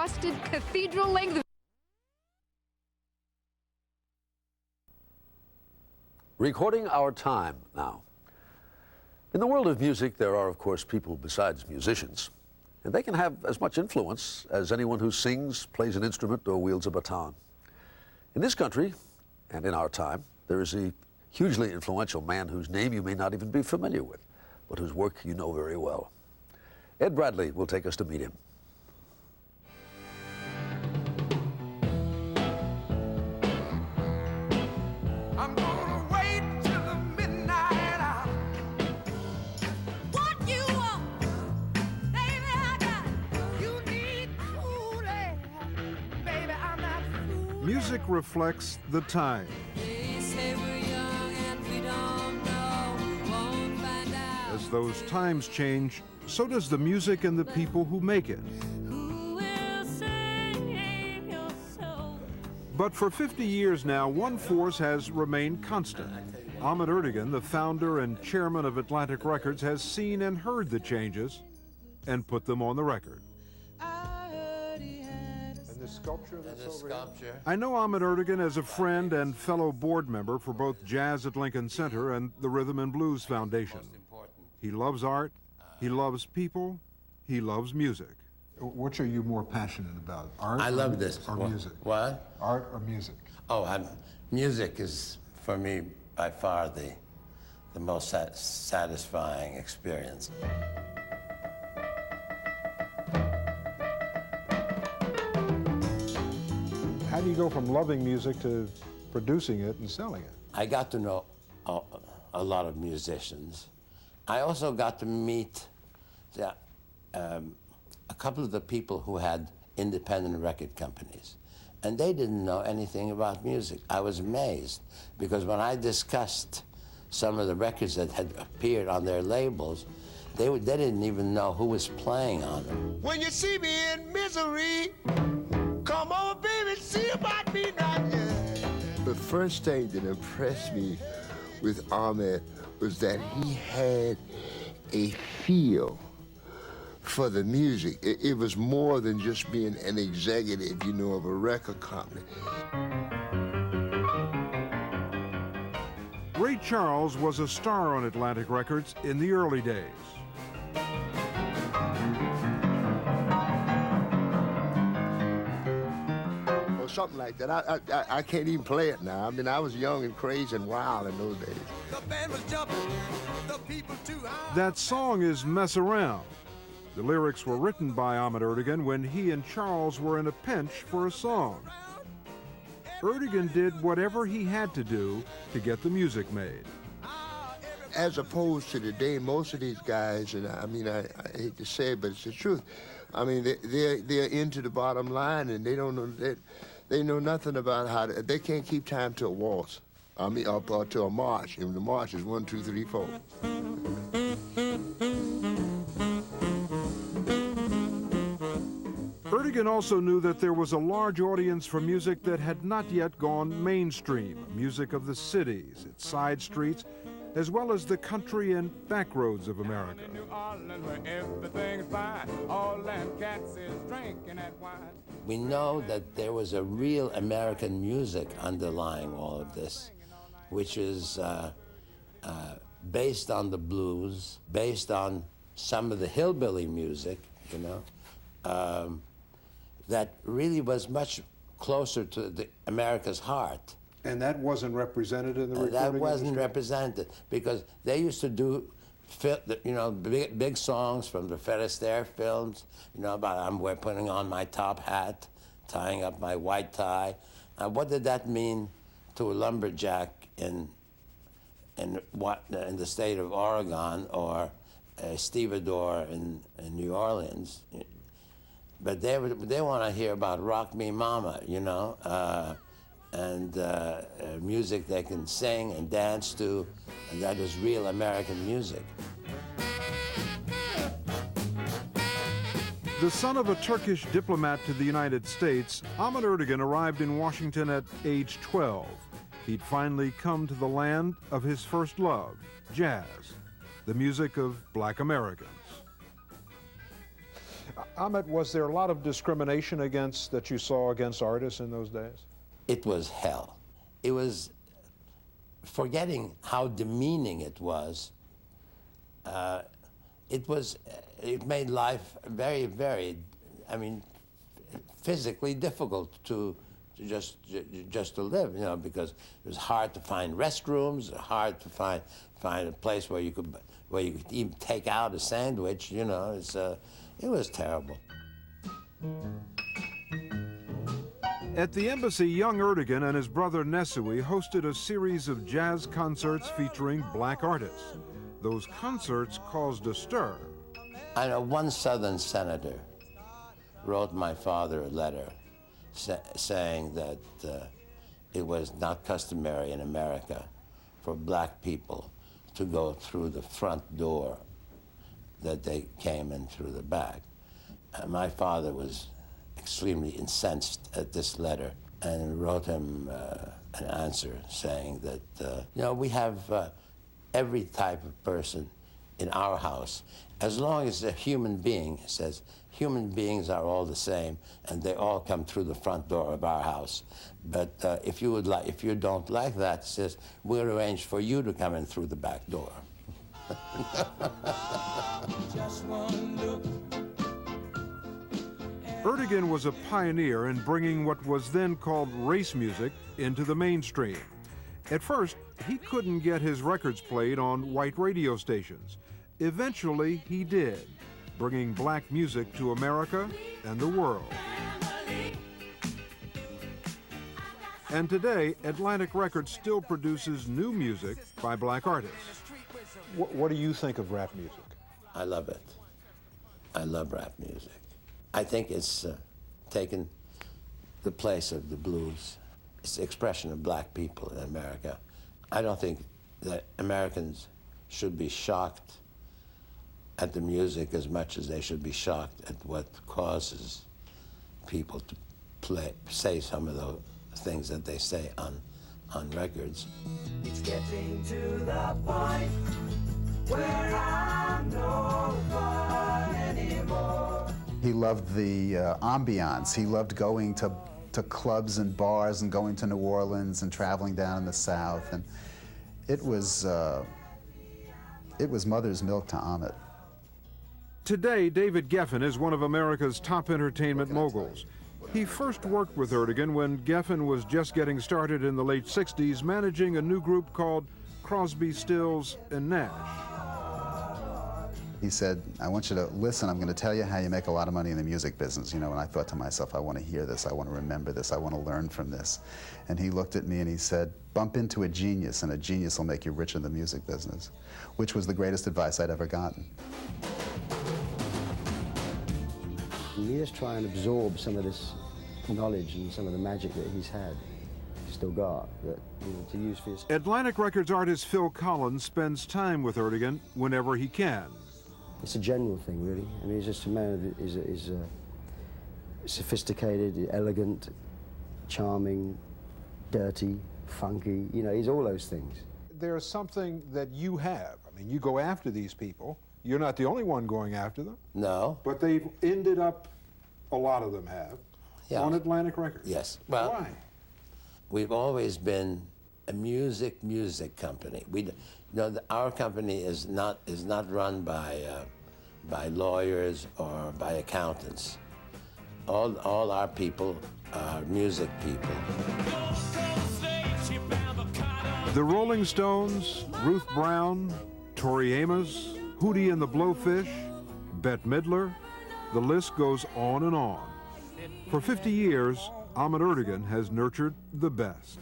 frosted cathedral-length. Recording our time now. In the world of music, there are, of course, people besides musicians, and they can have as much influence as anyone who sings, plays an instrument, or wields a baton. In this country, and in our time, there is a hugely influential man whose name you may not even be familiar with, but whose work you know very well. Ed Bradley will take us to meet him. I'm gonna wait till the midnight hour. What you want, baby, I got it. You need cool air, baby, I'm not fool. Music reflects the time. They say we're young and we don't know, we won't find out. As those times change, so does the music and the people who make it. Who will save your soul? But for 50 years now, one force has remained constant. AhmetERTEGUN, the founder and chairman of Atlantic Records, has seen and heard the changes and put them on the record. And this sculpture that's over here? I know AhmetERTEGUN as a friend and fellow board member for both Jazz at Lincoln Center and the Rhythm and Blues Foundation. He loves art, he loves people, he loves music. Which are you more passionate about, art I love this. or music? What? Art or music? Oh, music is, for me, by far the most satisfying experience. How do you go from loving music to producing it and selling it? I got to know a lot of musicians. I also got to meet a couple of the people who had independent record companies, and they didn't know anything about music. I was amazed, because when I discussed some of the records that had appeared on their labels, they didn't even know who was playing on them. When you see me in misery, come on, baby, see about me now. The first thing that impressed me with Ahmet was that he had a feel for the music. It was more than just being an executive, you know, of a record company. Ray Charles was a star on Atlantic Records in the early days. Or something like that. I can't even play it now. I mean, I was young and crazy and wild in those days. The band was jumping, the people too high. That song is Mess Around. The lyrics were written by AhmetERTEGUN when he and Charles were in a pinch for a song. Ertegun did whatever he had to do to get the music made. As opposed to today, most of these guys, and I mean, I hate to say it, but it's the truth. I mean, they're into the bottom line, and they don't know they know nothing about how to, they can't keep time to a waltz. I mean, or to a march. And the march is 1, 2, 3, 4. Ertegun also knew that there was a large audience for music that had not yet gone mainstream, music of the cities, its side streets, as well as the country and back roads of America. We know that there was a real American music underlying all of this, which is based on the blues, based on some of the hillbilly music, you know, that really was much closer to America's heart. And that wasn't represented in the recording That wasn't industry? represented, because they used to do, you know, big songs from the Fred Astaire films, you know, about I'm putting on my top hat, tying up my white tie. What did that mean to a lumberjack in the state of Oregon or a stevedore in New Orleans? But they want to hear about Rock Me Mama, you know, and music they can sing and dance to, and that is real American music. The son of a Turkish diplomat to the United States, AhmetERTEGUN arrived in Washington at age 12. He'd finally come to the land of his first love, jazz, the music of black Americans. Ahmet, was there a lot of discrimination that you saw against artists in those days? It was hell. It was, forgetting how demeaning it was, it made life very, very, I mean, physically difficult to just to live, you know, because it was hard to find restrooms, hard to find a place where you could even take out a sandwich, you know. It was terrible. At the embassy, young Ertegun and his brother Nesui hosted a series of jazz concerts featuring black artists. Those concerts caused a stir. I know one Southern senator wrote my father a letter saying that it was not customary in America for black people to go through the front door, that they came in through the back. My father was extremely incensed at this letter and wrote him an answer saying that, you know, we have every type of person in our house, as long as a human being. Says human beings are all the same, and they all come through the front door of our house. But if you don't like that, says we'll arrange for you to come in through the back door. Ertegun was a pioneer in bringing what was then called race music into the mainstream. At first, he couldn't get his records played on white radio stations. Eventually, he did, bringing black music to America and the world. And today, Atlantic Records still produces new music by black artists. What do you think of rap music? I love it. I love rap music. I think it's taken the place of the blues. It's the expression of black people in America. I don't think that Americans should be shocked at the music as much as they should be shocked at what causes people to say some of the things that they say on records. It's getting to the point where I'm no fun anymore. He loved the ambiance. He loved going to clubs and bars and going to New Orleans and traveling down in the South. And it was mother's milk to Ahmet. Today, David Geffen is one of America's top entertainment moguls. He first worked with Ertegun when Geffen was just getting started in the late 60s, managing a new group called Crosby, Stills and Nash. He said, I want you to listen, I'm going to tell you how you make a lot of money in the music business, you know, and I thought to myself, I want to hear this, I want to remember this, I want to learn from this. And he looked at me and he said, bump into a genius, and a genius will make you rich in the music business, which was the greatest advice I'd ever gotten. You just try and absorb some of this knowledge and some of the magic that he's still got, that, you know, to use for his... Atlantic Records artist Phil Collins spends time with Ertegun whenever he can. It's a general thing, really. I mean, he's just a man who is sophisticated, elegant, charming, dirty, funky. You know, he's all those things. There's something that you have. I mean, you go after these people. You're not the only one going after them. No. But they've ended up, a lot of them have, Yeah. on Atlantic Records. Yes. Well, why? We've always been a music company. Our company is not run by lawyers or by accountants. All our people are music people. The Rolling Stones, Ruth Brown, Tori Amos, Hootie and the Blowfish, Bette Midler, the list goes on and on. For 50 years, AhmetERTEGUN has nurtured the best.